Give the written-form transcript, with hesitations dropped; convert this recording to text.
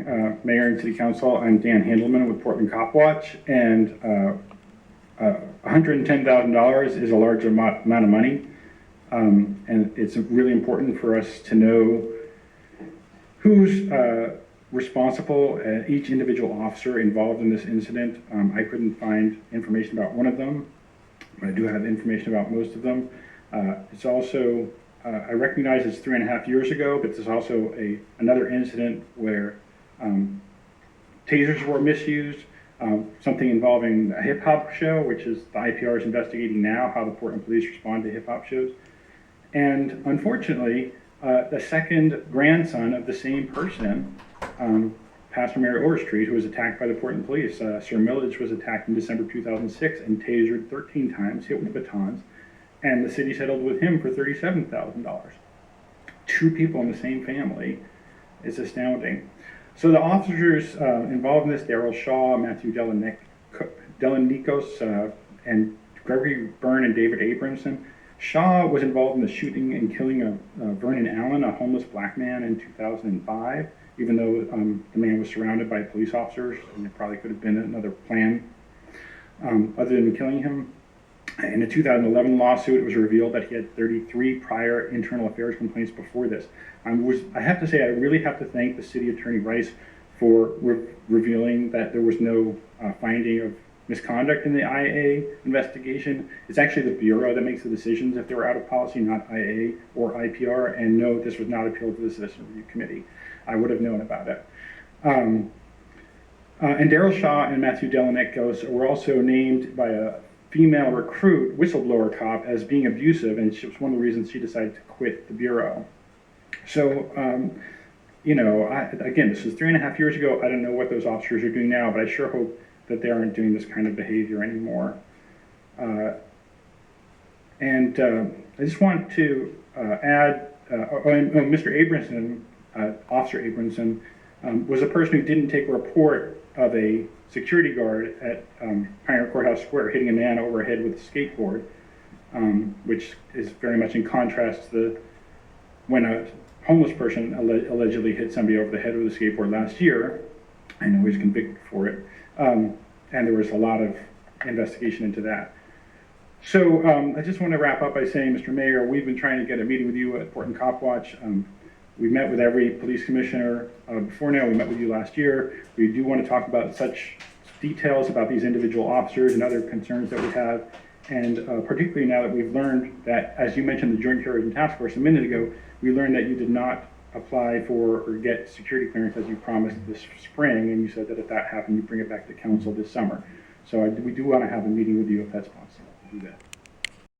Mayor and City Council. I'm Dan Handelman with Portland Cop Watch, and $110,000 is a large amount of money, and it's really important for us to know who's responsible, each individual officer involved in this incident. I couldn't find information about one of them, but I do have information about most of them. It's also I recognize it's 3.5 years ago, but there's also another incident where tasers were misused, something involving a hip hop show, which is the IPR is investigating now how the Portland police respond to hip hop shows. And unfortunately, the second grandson of the same person, Pastor Mary Overstreet, who was attacked by the Portland police. Sir Millage was attacked in December 2006 and tasered 13 times, hit with batons. And the city settled with him for $37,000. Two people in the same family is astounding. So the officers involved in this, Daryl Shaw, Matthew Delanikos, and Gregory Byrne and David Abramson. Shaw was involved in the shooting and killing of Vernon Allen, a homeless black man, in 2005, even though the man was surrounded by police officers, and there probably could have been another plan other than killing him. In a 2011 lawsuit, it was revealed that he had 33 prior internal affairs complaints before this. I have to say, I really have to thank the City Attorney Rice for revealing that there was no finding of misconduct in the IA investigation. It's actually the Bureau that makes the decisions if they were out of policy, not IA or IPR. And no, this was not appealed to the Citizen Review Committee. I would have known about it. And Daryl Shaw and Matthew Delanikos were also named by a female recruit, whistleblower cop, as being abusive, and she was one of the reasons she decided to quit the Bureau. So, you know, again, this was 3.5 years ago. I don't know what those officers are doing now, but I sure hope that they aren't doing this kind of behavior anymore. I just want to add, Mr. Abramson, Officer Abramson, was a person who didn't take a report of a security guard at Pioneer Courthouse Square hitting a man over the head with a skateboard, which is very much in contrast to when a homeless person allegedly hit somebody over the head with a skateboard last year. I know he's convicted for it. And there was a lot of investigation into that. So I just want to wrap up by saying, Mr. Mayor, we've been trying to get a meeting with you at Portland Cop Watch. We've met with every police commissioner before now. We met with you last year. We do want to talk about such details about these individual officers and other concerns that we have. And particularly now that we've learned that, as you mentioned, the Joint Terrorism Task Force a minute ago, we learned that you did not apply for or get security clearance as you promised this spring, and you said that if that happened, you'd bring it back to council this summer. So we do want to have a meeting with you if that's possible to do that.